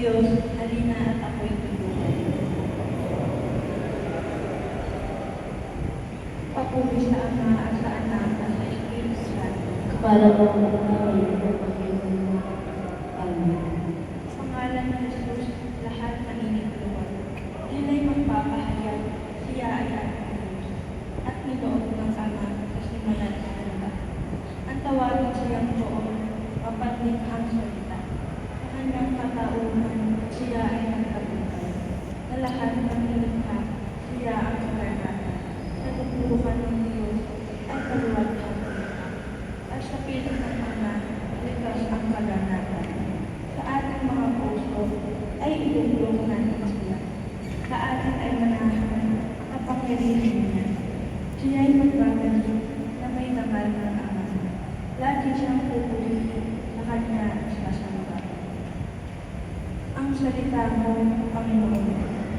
Diyos, halina at ako'y tulungan. Papuri sa Ama at sa Anak at sa Espiritu Santo. Para mo ngayon at Panginoon. Amen. Sa pangalan ng Jesus, lahat maninigluhan. Sila'y magpapahayag, siya ay ating Diyos. At niloob ng Ama sa simulan sa handa. Ang tawagin siyang doon, mapatlikhang salita. Sa kanyang katauhan, siya ay nagtagumpay. Sa lahat ng nilikha, siya ang kaganatan. Sa tutulukan ng Diyos ay kaluwalhatian. At sa piling ng Ama, likas ang kaganatan. Sa ating mga puso ay ilulong natin sila. Sa atin ay manahan na pangyarihan niya. Siya ay magbabalik na may namal ng Ama. Lagi siyang pupurihin sa kanya sasamba. Ang salita mo, Panginoon,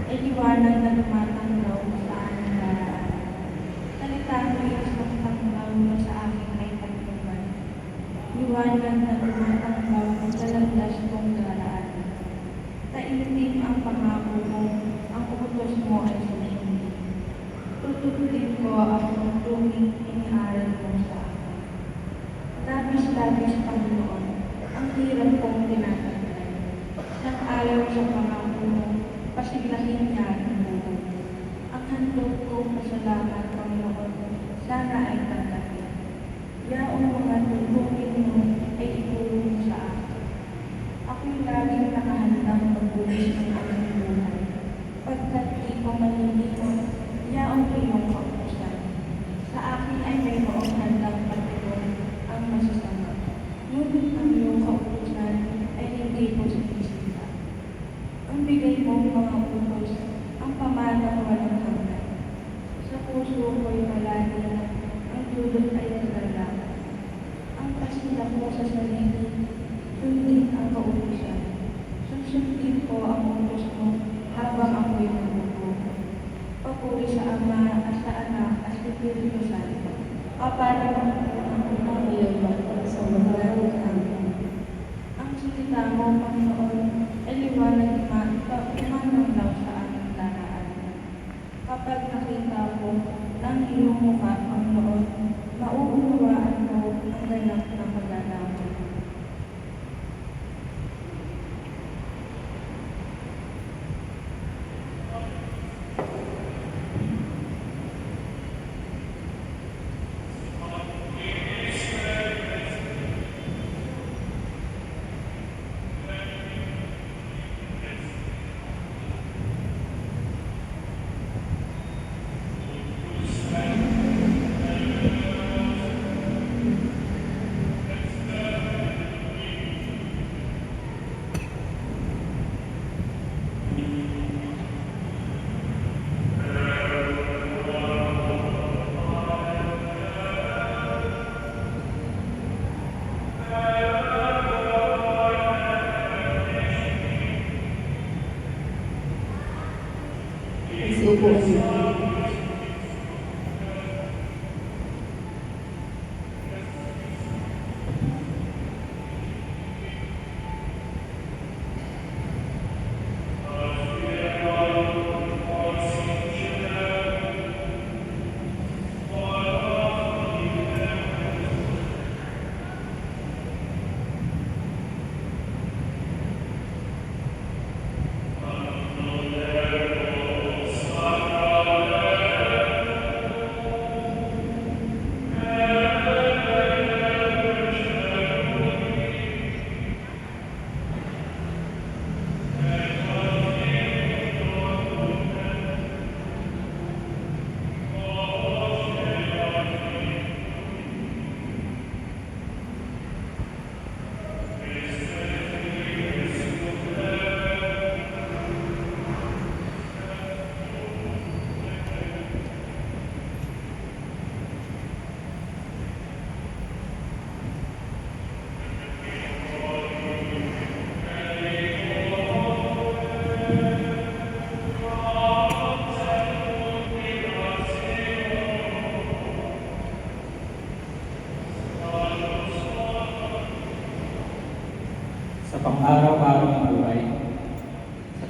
ay liwanag na tumatanglaw sa aming daraan. Salita mo ay isang tanglaw sa aking may pagtuman. Liwanag na tumatanglaw sa landas kong daraan. Taimtim ang pangako mo, ang utos mo ay susundin. Tutuklin ko ang tuming iniaral mo sa akin. Labis-labis, Panginoon, ang hirap kong tinatagay. Nang ayaw sa pangako mo, pasiglahin niya ang buhay. Ang handog ko pasalamat, Panginoon, sana ay tanggapin. Yaong mga tutulin mo ay itulong sa akin. Ako'y laging nakahandang magbulis ng aking buhay. Pagkat di ko malilimo, yaong iyong kautusan. Sa akin ay mayroong handang pagtulong ang masasama. Ngunit ang iyong kautusan ay hindi ko sinisita. Ang bigay mong mga utos, ang pamanang walang hanggan. Sa puso ko'y malalim, ang dulot ay naglalakad. Ang kasila ko sa sarili, sundin ang kautusan. Susundin ko ang utos mo habang ako'y nabubuo. Papuri sa Ama at sa Anak at sa Espiritu Santo. Kapara ng unang Iyon sa mga amin. ang salita mo, Panginoon, ay liwanag imananglaw sa aming daraan. Kapag nakita ko ng iyong mukha, Panginoon, mauunawaan ko ang ganap na pagdadamay. Subo niyo.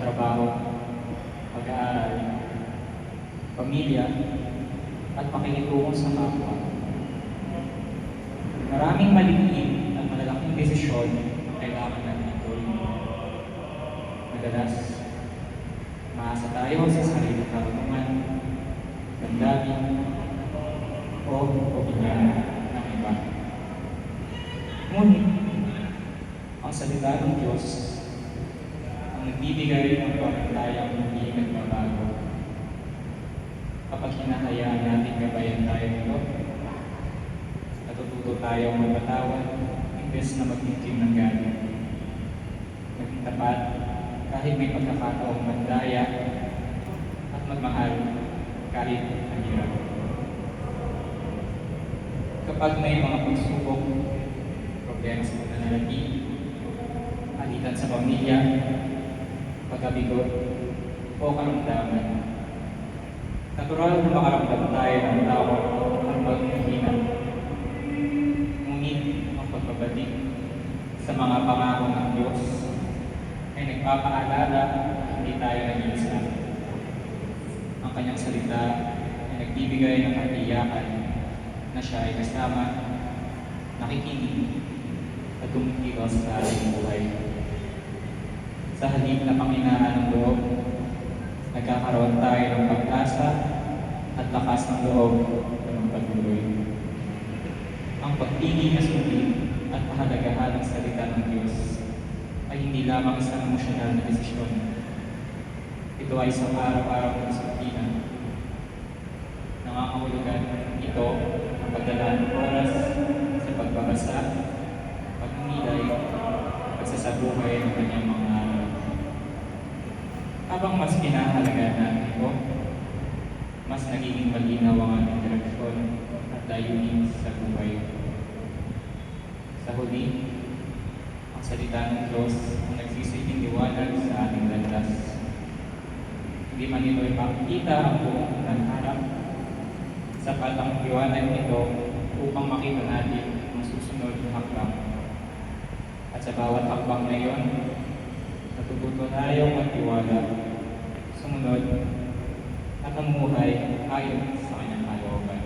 trabaho, pag-aaral, pamilya, at pakikitungo sa kapwa. Maraming maliit at malalaking desisyon ang kailangan natin gawin. Madalas, maasa tayo sa sariling karunungan, damdamin, o opinyon ng iba. Ngunit, ang salita ng Diyos ang nagbibigay ng pamatayang hindi nagbabago. Kapag hinahayaan natin gabayan tayo nito, natututo tayong magpatawad imbes na magtingin ng galit. Maging tapat kahit may pagkakataong mandaya at magmahal kahit ang hirap. Kapag may mga pagsubok, problema sa pananalapi, alitan sa pamilya, pagkabigo, o karamdaman, natural na makaramdam tayo ng tawa at paghihinang. Ngunit ang pagbabalik sa mga pangako ng Diyos ay nagpapaalala na hindi tayo nag-iisa. Ang kanyang salita ay nagbibigay ng katiyakan na siya ay kasama, nakikinig, at tumikilos sa ating buhay. Sa halip na panghinaan ng loob, nagkakaroon tayo ng pag-asa at lakas ng loob na magpatuloy. Ang pagpili na sundin at pahalagahan ng salita ng Diyos ay hindi lamang isang emosyonal na desisyon. Ito ay isang araw-araw na disiplina. Nangangahulugan ito ang pagdala ng oras sa pagbabasa, pagmimilay, pagsasabuhay ng kanyang mga aral. Habang mas pinahalagaan natin ito, mas nagiging malinaw ang ating direksyon at layunin sa buhay. Sa huli, ang salita ng Diyos ang nagsisilbing liwanag sa ating landas. Hindi man ito ipakikita ang buong nangarap, sapat ang liwanag nito upang makita natin ang susunod na hakbang. At sa bawat hakbang na iyon, natututo tayong magtiwala, sumunod, at mamuhay ayon sa kanyang kalooban.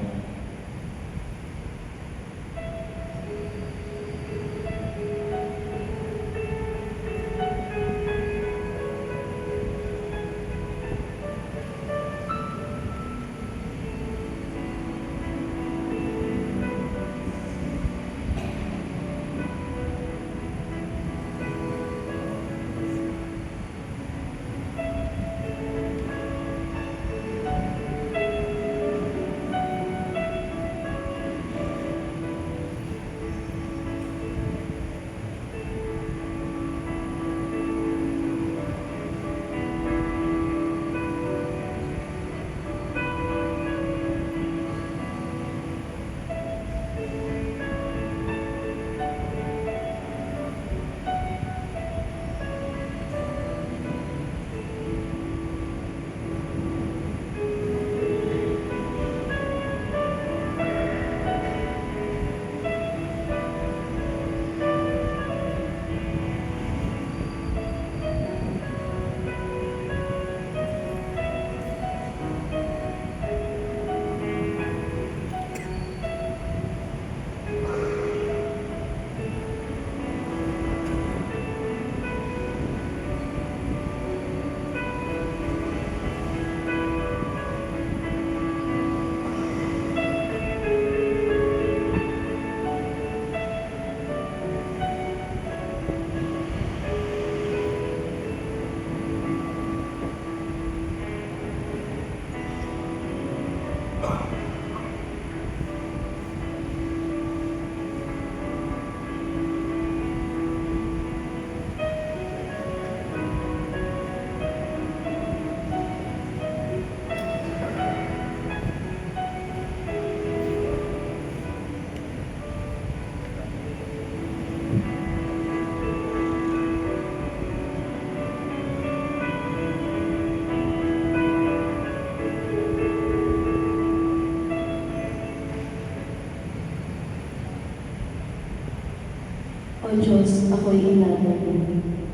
O Diyos, ako'y ingatan mo.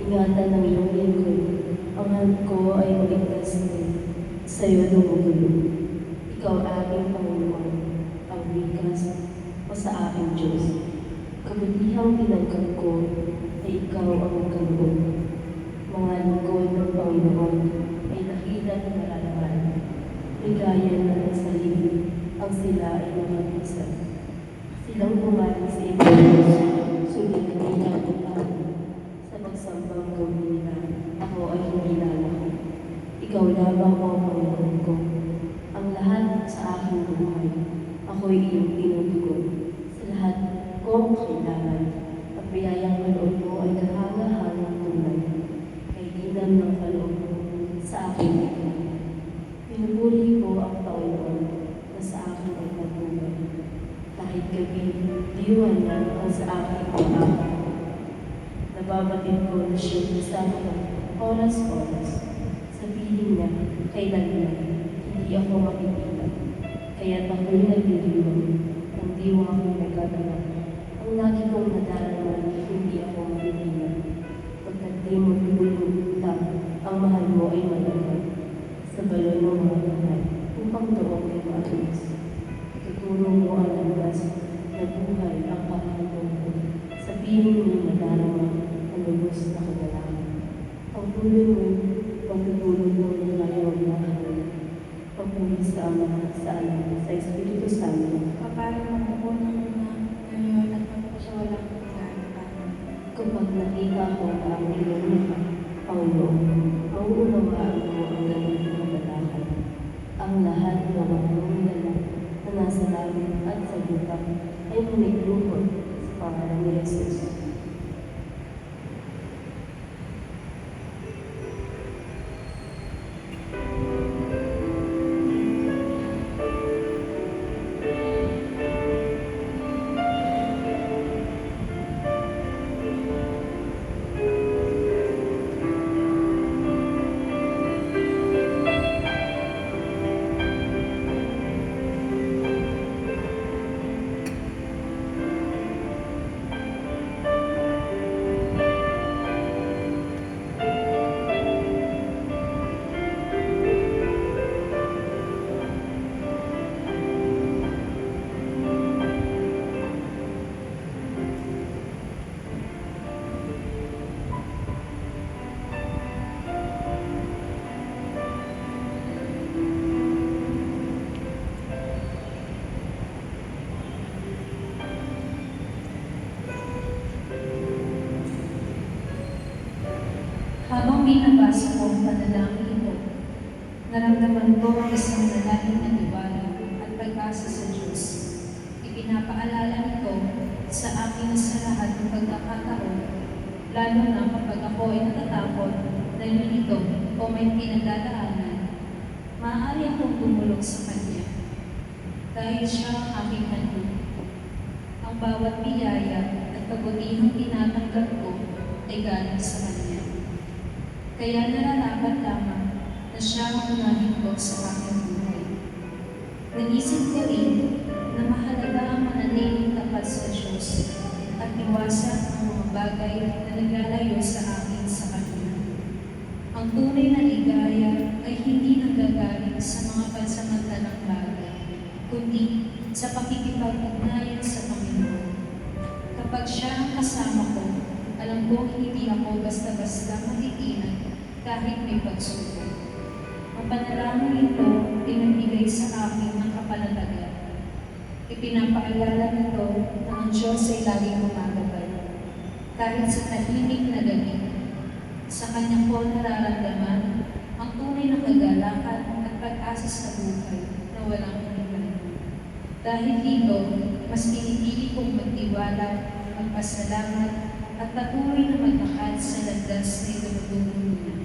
Ingatan ng iyong lingkod. Ang hand ko ay maligtas din, sa'yo dumudulog. Ikaw aking Panginoon, ang likas o sa aking Diyos. Kabutihang tinanggap ko ay ikaw ang nagkaloob. Mga lingkod ng Panginoon ay nakita ng nalalaman. Ligaya na ng salili ang sila ay nakapisa. Silang bumalik sa Diyos, sulit nila ang sa pagsambang gawin nila. Ako ay hinilala ko. Ikaw lamang ang Panginoon ko. Ang lahat sa aking buhay, ako'y iyong tinutugon. Sa lahat kong kailangan, ang biyayang kaloob mo ay kahanga-hangang tunay. Kay ginam ng kaloob mo sa aking bigla. Pinupuri ko ang Panginoon na sa aking ay pagbuhay. Kahit gabi, diwan na ang sa aking pag-aakit. Nababatid ko na siya kasama ng oras-oras. Sa piling niya, kailanman, hindi ako mapipitan. Kaya't ako'y nagdiriwang, ang diwa akong nagkagawa. Ang lagi kong nadarama, hindi ako mapipitan. Pagkat di mo pinulutang, ang mahal mo ay malagang. Sa balon ng mga bahay, upang doon ay maalis. Ituturo mo ang landas, na buhay ang pakahalong ko. Sa piling mo nadarama, ang lubos na kagalaman. Ang tuloy mo, pagtutulog mo ng ngayon na hangin. Pagpuli sa Ama, sa Anak, sa Espiritu Santo. Kapag mamukunang na ngayon at magpasawalang hanggan. Amen. Kapag nakita ko ang iyong mukha, Panginoon, mauunawaan mo ang iyong kabataan. Ang lahat ng mga dala na nasa langit at sa lupa ay manigluhod sa pangalan ni Jesus. Habang binabasa ko ang panalangin ito, naramdaman ko ang isang malalim na tiwala at pag-asa sa Diyos. Ipinapaalala nito sa akin sa lahat ng pagkakataon, lalo na kapag ako ay natatakot, nalilito o may pinagdadaanan. Maaari akong tumulong sa Kanya dahil siya ang aking handog. Ang bawat biyaya at kabutihang tinatanggap ko ay galing sa Kanya. Kaya nararapat lamang na siya ang unahin ko sa aking buhay. Naisip ko rin na mahalaga ang manatiling tapat sa Diyos at iwasan ang mga bagay na naglalayo sa akin sa Kanya. Ang tunay na ligaya ay hindi nanggagaling sa mga pansamantalang bagay, kundi sa pakikipag-ugnayan sa Panginoon. Kapag siya ang kasama ko, alam kong hindi ako basta-basta matitinag kahit may pagsubok. Ang panalangin ito pinabigay sa akin ng kapanatagan. Ipinapaalala nito na ang Diyos ay laging gumagabay. Kahit sa tahimik na gabi, sa Kanya ko nararamdaman ang tunay na kagalakan at pag-asa sa buhay na walang hanggan. Dahil dito, mas pinipili kong magtiwala, magpasalamat, at patuloy na maglakad sa landas na itinuturo niya.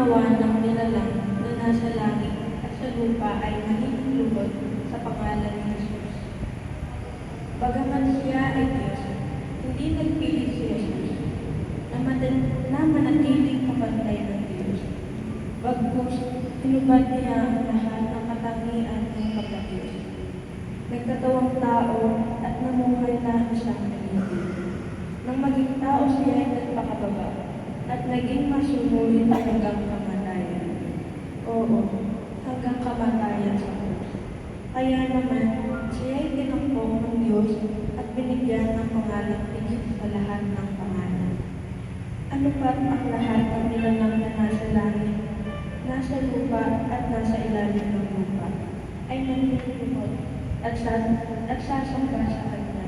nawa ng nilalang na nasa langit at sa lupa ay maging lubot sa pangalan ni Jesus. Bagamat siya ay Diyos, hindi nagpilit si Jesus na manatiling kapantay ng Diyos. Bagkus, hinubad niya ang lahat ng katangian ng pagka-Diyos. Nagkatawang tao at namuhay na isang pag-ibig. Nang maging tao siya ay nagpakababa at naging masunurin hanggang kamatayan. Oo, hanggang kamatayan sa krus. Kaya naman, siya ay tinampok ng Diyos at binigyan ng pangalang higit sa lahat ng pangalan. Ano pat ang lahat ng nilalang na nasa langit, nasa lupa at nasa ilalim ng lupa, ay nanlulunod at sasamba sa Kanya.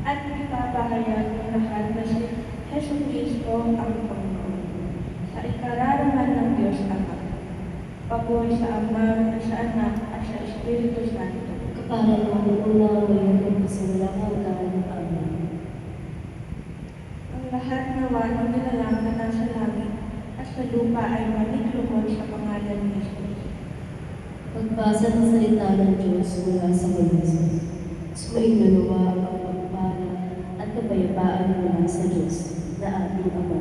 At ipapahayag ng lahat na si Heso Kristo ang Panginoon. Sa ikararaman ng Diyos Ama, pabuhay sa Ama, sa Anak, at sa Espiritu Santo. Kapara naman una ngayon at sa walang hanggan. Amen. Ang lahat nawa ng nilalang na nasa langit at sa lupa ay maniglumod sa pangalan ni Jesus. Pagbasa ng salita ng Diyos mula sa Moises. Sumainanawa ang pagpala at kapayapaan mula sa Diyos na ating Ama.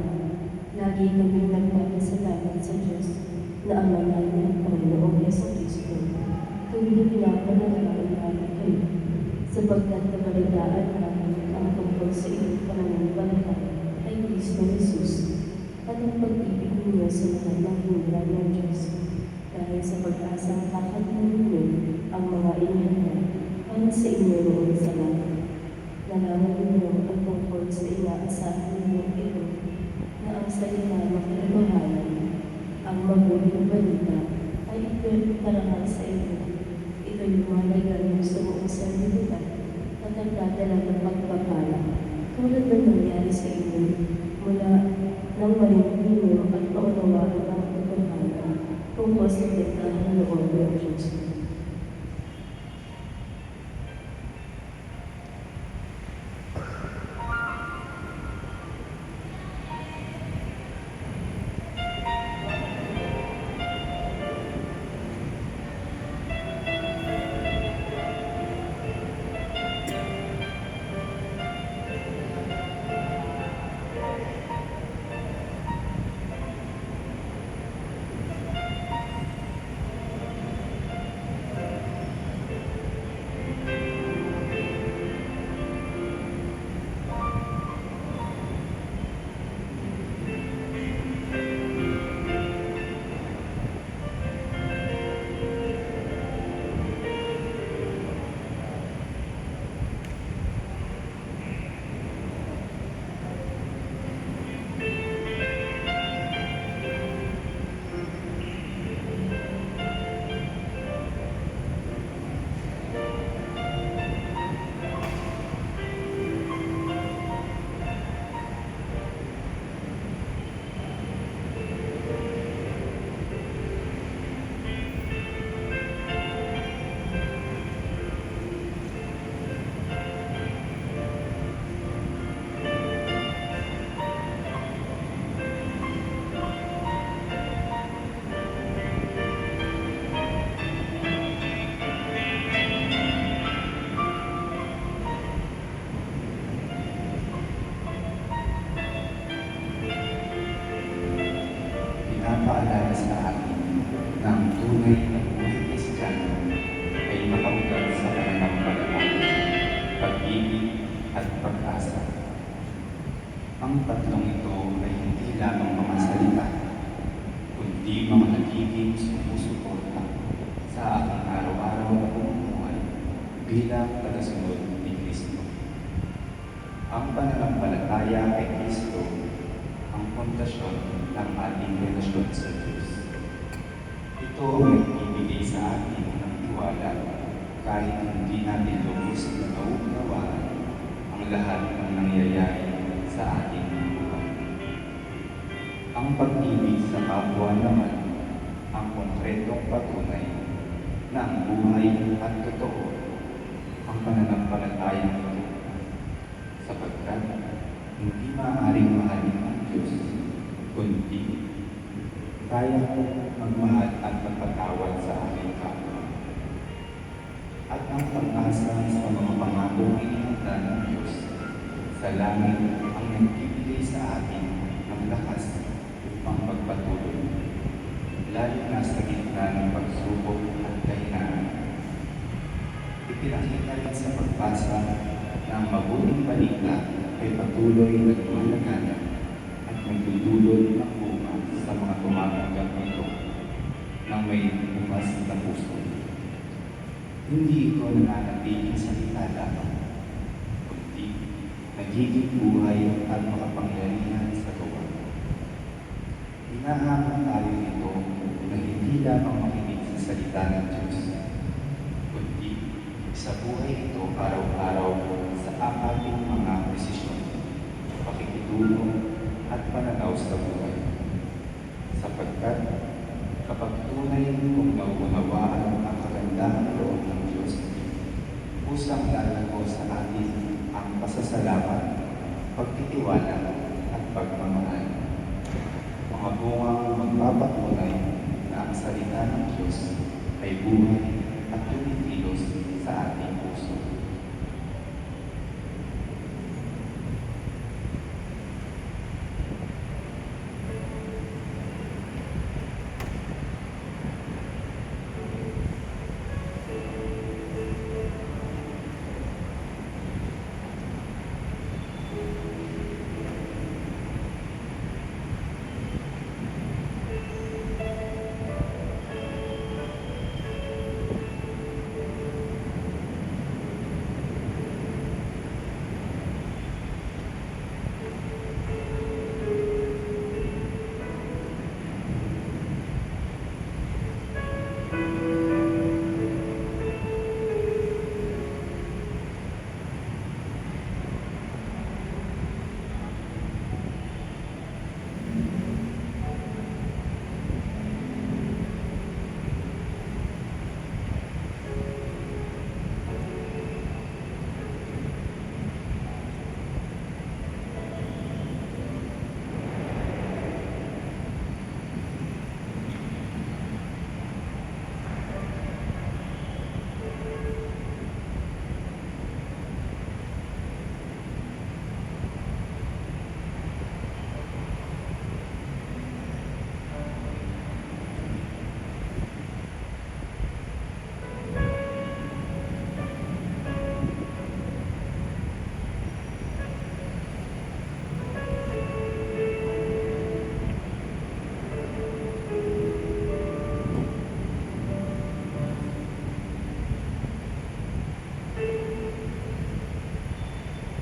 Lagi kaming nagpapasalamat sa Diyos na Ama namin ang Panginoong Yesu Kristo. Tuwing pinapanalangin namin kayo, sapagkat kabalitaan namin ang tungkol sa inyong pananampalataya kay Kristo Jesus at ang pag-ibig ninyo sa lahat ng himla ng Diyos. Dahil sa pag-asang kakatuloy ninyo ang mga inihanda para sa inyo noon sa langit. Nalaman ninyo ang tungkol sa inaasahan ninyong ito na ang salita ng katotohanan, ang mabuting balita ay ipinarahan sa inyo. Ito'y lumalagan sa buong sanlibutan at nagdadala ng pagpapala tulad ng nangyari sa inyo mula nang marinig ninyo at maunawaan ang katotohanan tungkol sa tindahan loob ng Diyos. Pinapaalala sa atin na ang tunay na buhay Kristiyano ay makaugat sa pananampalataya, pag-ibig at pag-asa. Ang tatlong ito ay hindi lamang mga salita, kundi mga nagiging sumusuporta sa aking araw-araw na pamumuhay bilang tagasunod ni Kristo. Ang pananampalataya kay Kristo ang pundasyon ng ating relasyon sa Diyos. Ito ang nagbibigay sa atin ng tiwala kahit hindi natin lubos na nauunawaan ang lahat ng nangyayari sa ating buhay. Ang pag-ibig sa kapwa naman ang konkretong patunay na ang buhay at totoo ang pananampalatayang ito, sapagkat hindi maaaring mahalin ang Diyos kundi kaya kong magmahal at magpatawad sa aking kapwa. At ang pag-asa sa mga pangakong inihanda ng Diyos sa langit ang nagbibigay sa atin ng lakas upang magpatuloy, lalo na sa gitna ng pagsubok at kahinaan. Ipinakita rin sa pagbasa ng mabuting balita ay patuloy na lumalaganap at magdudulot ng bunga sa mga tumatanggap nito ng may bukas na puso. Hindi ito nananatiling salita lamang, kundi nagiging buhay at makapangyarihan sa gawa. Hinahamon tayo nito na hindi lamang makinig sa salita ng Diyos, kundi sa buhay ito araw-araw sa ating mga desisyon, pakikitulong at pananaw sa buhay. Sapagkat kapag tunay kong nauunawaan ang kagandahan loob ng Diyos, pusang lalago sa atin ang pasasalamat, pagtitiwala at pagmamahal. Mga bungang magpapatunay na ang salita ng Diyos ay buhay at tumikilos sa ating puso.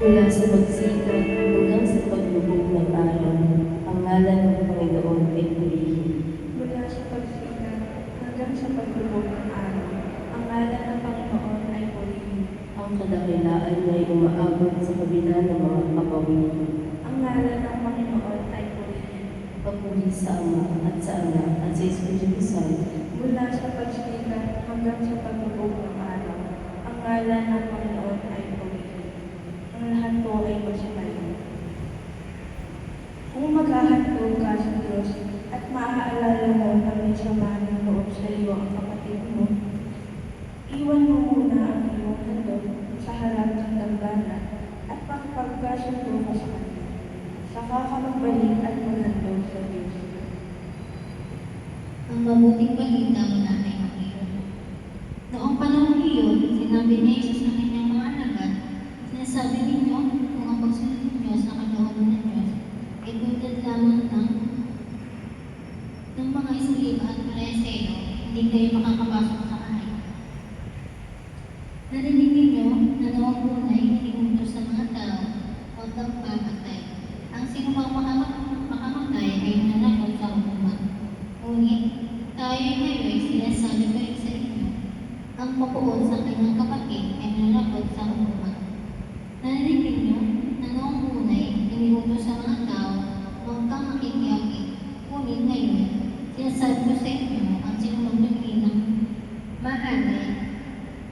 Mula sa pagsikat hanggang sa paglubog ng araw, ang ngalan ng Panginoon ay purihin. Mula sa pagsikat hanggang sa paglubog ng araw, ang ngalan ng Panginoon ay purihin. Ang kadakilaan niya ay umaabot sa kabila ng mga kapawian. Ang ngalan ng Panginoon ay purihin. Papuri sa Ama at sa Anak at sa Espiritu Santo. Mula sa pagsikat hanggang sa paglubog ng araw, ang ngalan ng Panginoon ay purihin. Ang lahat po ay magsimayan. Kung maghahandog ka sa Diyos at maaalala mo na may sama ng loob sa iyo ang kapatid mo, iwan mo muna ang iyong handog sa harap ng dambana at makapagkasundo ka sa Kanya. Saka ka magbalik at maghandog sa Diyos. Ang mabuting balita mula kay Mateo. Noong panahon iyon, sinabi ni Jesus sa kanyang mga alagad, sinasabi ninyo kung ang pagsunod ninyo sa kalooban ng Diyos ay tulad lamang ng mga Israelita at Pariseo, hindi kayo makakapasok sa kaharian. Narinig ninyo na noong unay inuutos sa mga tao huwag kang papatay. Ang sinumang makamatay ay nanakot sa hukuman. Ngunit tayo ngayon sinasabi ko sa inyo, ang papuon sa kanyang kapatid ay nanakot sa hukuman. Narinig ninyo na noong unay iniutos sa mga tao huwag kang makikiapit. Ngunit ngayon, sinasabi ko sa inyo ang sinumang ng mahanay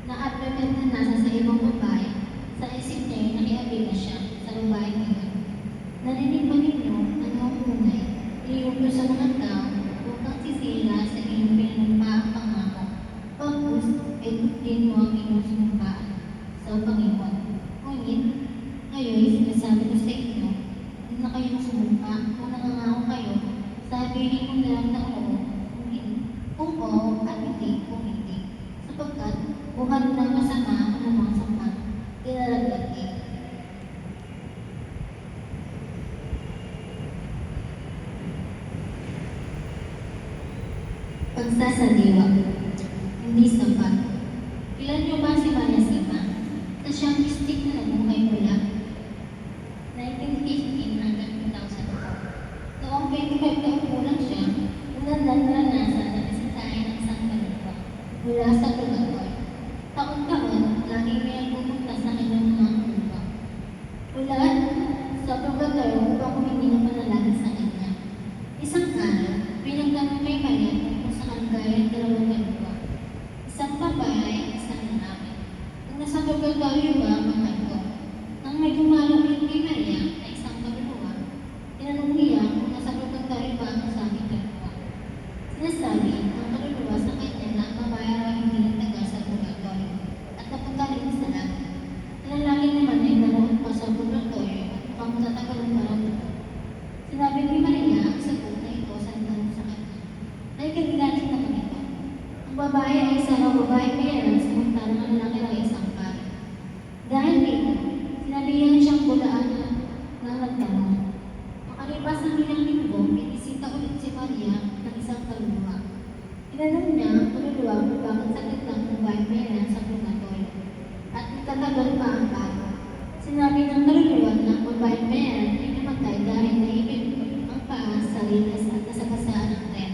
na apelid na nasa sa ibang babae, sa isip niya ay nakiapit na siya sa babae ngayon. Narinig ba ninyo na noong unay iniutos sa mga tao huwag kang sisira sa iyong pinanumpaang pangako. Pagkus ay din mo ang iyong sinumpaan sa Panginoon. Ngunit, ngayon sinasabi ko sa inyo, huwag na kayong sumumpa kung nangangako kayo, sabihin mo na lang ng oo, kung oo at hindi kung hindi. Sapagkat buhat ng masama ang namang sumpa, dinaragdag din. Pagsasaliwa, hindi sapat. Ilan niyo ba si Maria Sima? Na siyang mistik na nabuhay mula 1915 hanggang 2004. Noong 25 taon po lang siya, naranasan na bisitahin ng isang kaluluwa mula sa purgatorio. Taon-taon, lagi may pumunta sa kanyang mga kaluluwa. Mula sa purgatorio upang humingi ng panalangin sa kanya. Isang araw, pinagtanong kay Maria tungkol sa kalagayan ng dalawang kaluluwa. Isang babae at isang lalaki. Kung nasa purgatorio ba ang mga ito? Nang may dumalong kay Maria na isang kaluluwa, tinanong niya kung nasa purgatorio ba ang kasabing kaluluwa. Sinasabi ng kaluluwa sa kanya na ang babae ay hindi nagtagal sa purgatorio at napunta rin sa langit. Ang lalaki naman ay naroon pa sa purgatorio at mukhang matatagal ang paramdam. Sinabi ni Maria ang sagot na ito sa tanong sa kanya. Naikigilanit naman ito. Ang babae ay isang babae mayroon samantalang ang lalaki ay isang pari. Dahil dito, sinabihan siyang bulaan na nagtanong. Makalipas ang ilang linggo, inisita ulit si Maria ng isang kaluluwa. Tinanong niya ang kaluluwa kung bakit sakit lang ang babae mayroon sa purgatorio at nagtatagal pa ang pari. Sinabi ng kaluluwa na ang babae mayroon ay namatay dahil naipit ang paa sa linas at nasagasaan ng tren.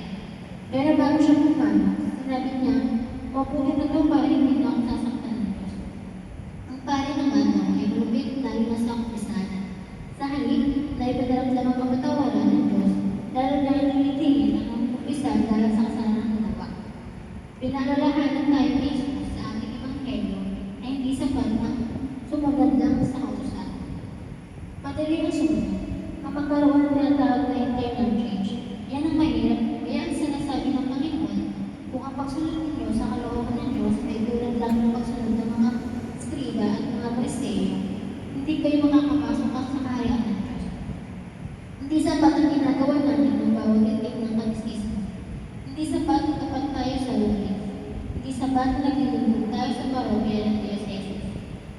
Pero bago siya pumano, sinabi niya, mabuti na ito para hindi na ako sasaktan ng Diyos. Ang pari naman ay lupit lalo na sa kumpisanan. Sa halip na ipadaramdam ang kapatawaran ng Diyos, lalo na initingin ang kumpisa dahil sa kasalanan ng gawa. Pinaalalahanan tayo mismo sa ating ebanghelyo na hindi sapat na sumunod lang sa kautusan. Madali ang sumunod. Ang magkaroon ng tinatawag na internal change, yan ang mahirap. Kaya ang sinasabi ng Panginoon, kung ang pagsunod ninyo sa kalooban ng Diyos ay tulad lang ng pagsunod ng mga skriba at mga Pariseo, hindi kayo makakapasok sa kaharian ng Diyos. Hindi sapat ang ginagawa natin ng bawat itik ng kanistismo. Hindi sapat na tapat tayo sa lunes. Hindi sapat na naglilingkod tayo sa parokya ng diocese.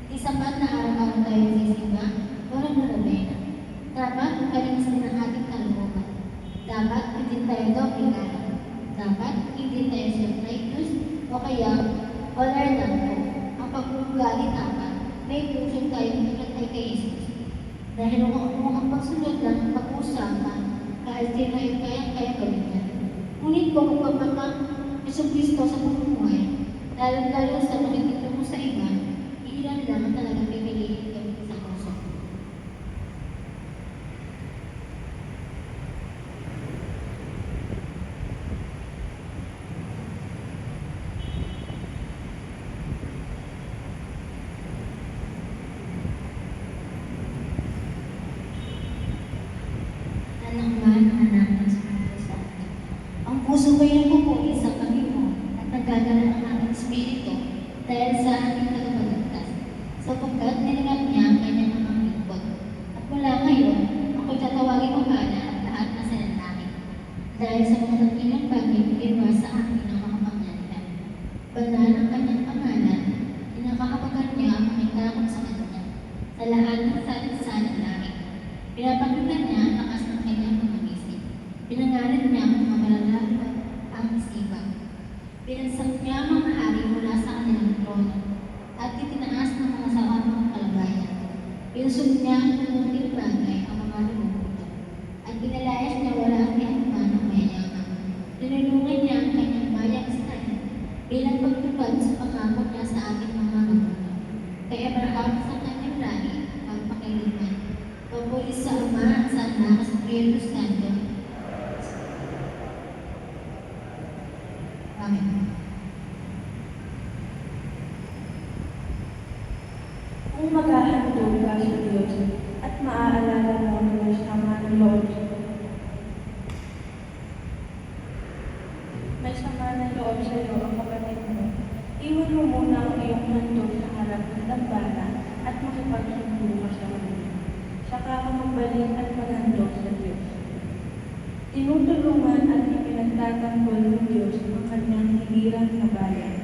Hindi sapat na araw-araw tayo sisimba o naglalabena. Dapat kalinisin ng ating kalooban. Dapat hindi tayo dobligado. Dapat hindi tayo self-righteous o kaya wala lang po. Ang pag-ugali dapat may puso tayong tulad ay kay Jesus. Dahil kung ang pagsunod lang ang pag-uusapan, kahit sino ay kaya gawin yan. Ngunit kung magpapatang Yesu Cristo sa pamumuhay, lalo sa nakikita mo sa iba, ilan lang ang talagang pipiliin gawin sa puso. Ang puso ko ay nagpupuri sa Panginoon at nagdadala ng ating espiritu dahil sa ating tagapagligtas, sapagkat nilingat niya ang kanyang mga lingkod. At mula ngayon, ako'y tatawagin ko na ang lahat na sinanangin, dahil sa mga dakilang bagay ginawa sa akin ng mga pangyarihan. Banal ang kanyang pangalan, inakakapagan niya ang may takot sa kanya, sa lahat ng salit-salit ng langit. Pinapakita niya ang lakas ng kanyang mga isip. Pinangalan niya ang mga malalaki ang isipan. Pinansak niya ang mga hari mula sa kanilang trono at itinaas ng mga sawang kalagayan. Pinusog niya ang tumuting bagay ang mga lumubuto at pinalayas niya wala ang kinuman ng mayayaman. Tinulungan niya ang kanyang bayang Israel bilang pagtupad sa pangako niya sa ating mga magulang. Kay Abraham sa kanyang lahi pagpakailanman. Pagpulis sa Ama at sa Anak sa Espiritu Santo. Amen. Kung maghahandog ka sa Diyos at maaalala mo na masama ng Lord, pagkakamagbalik at manandog sa Diyos. Tinutulungan at ipinagtatanggol ng Diyos ang kanyang hiliran na bayan.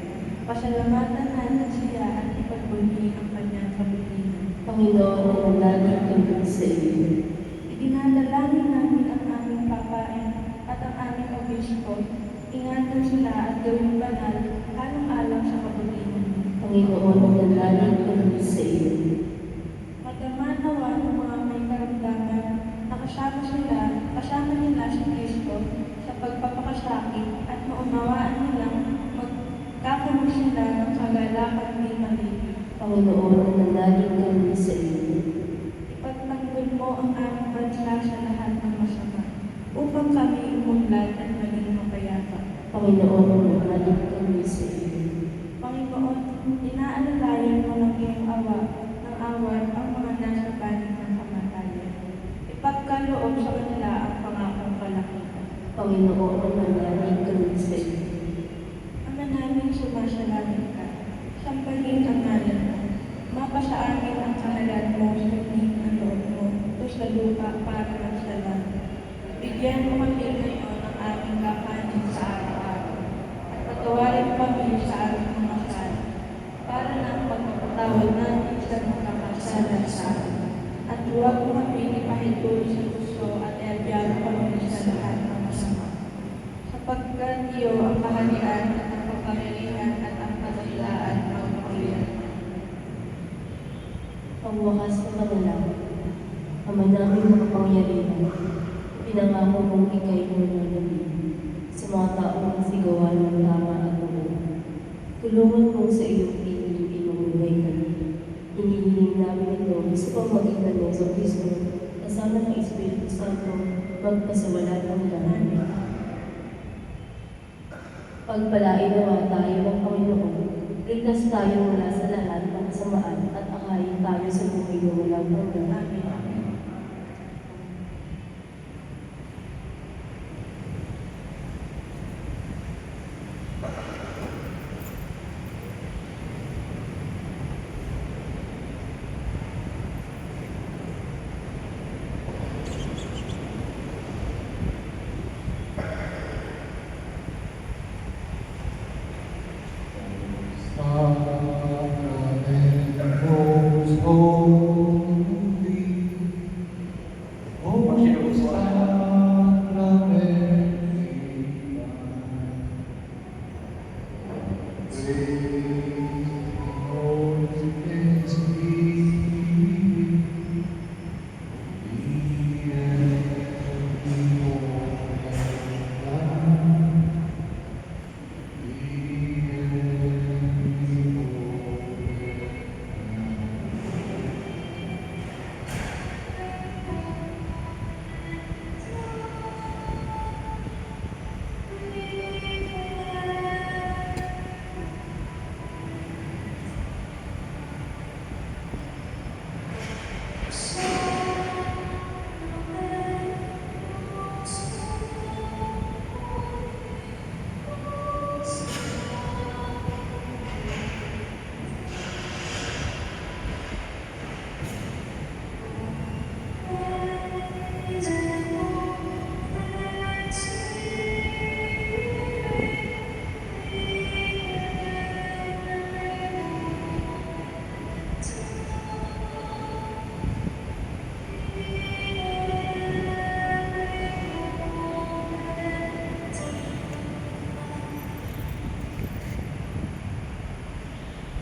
Pasalamatan natin siya at ipagbuli ang kanyang kabutihan. Panginoon, manalangin kami sa iyo. Idinadalangin namin ang aming papain at ang aming obispo. Ingatan sila at gawing banal, alang-alang sa kabutihan. Panginoon, manalangin kami sa iyo. Magdama nawa ng mga may karamdaman na kasama nila si Kristo sa pagpapakasakit at maunawaan nilang magkakaroon sila ng kagalakan ni Maria. Panginoon, manalangin kami sa iyo. Ipagtanggol mo ang aming bansa sa lahat ng masama upang kami umunlad at maging mapayapa. Panginoon, manalangin kami sa iyo. Panginoon, inaalalayan mo ng iyong awat ang mga nasa panig ng kamatayan. Ipagkaloob sa kanila ang pangakong kalakitan. Panginoon, manalangin kami sa iyo. Ama namin sumasalangit ka, sampahin ang ngalan mo. Mapasa amin ang kahalan mo sa tingin ng loob mo, ito sa lupa para ng sa langit. Bigyan mo kami ngayon ng aming kakanin sa araw-araw, at patawarin kami sa aming mga sala, para na pagpapatawad natin sa mga kasala sa amin. At huwag mo kami ipahintulot sa gusto at iabyan kami sa lahat ng masama. Sapagkat iyo ang kaharian at ang kapangyarihan at ang kadahilaan ng Panginoon. Pangwakas na panalangin. Ama namin makapangyarihan, pinangako mong ika'y mananalig sa mga taong nasigawa ng tama at mabuti. Tulungan mo sa iyong piling inuulay kami. Hinihiling namin ito sa pamagitan ng sa Kristo, kasama ng Espiritu Santo, magpasawalan ng lahat. Pagpalain nawa tayo ng Panginoon, ligtas tayo mula sa lahat ng kasamaan at akayin tayo sa buhay na walang hanggan. Amen.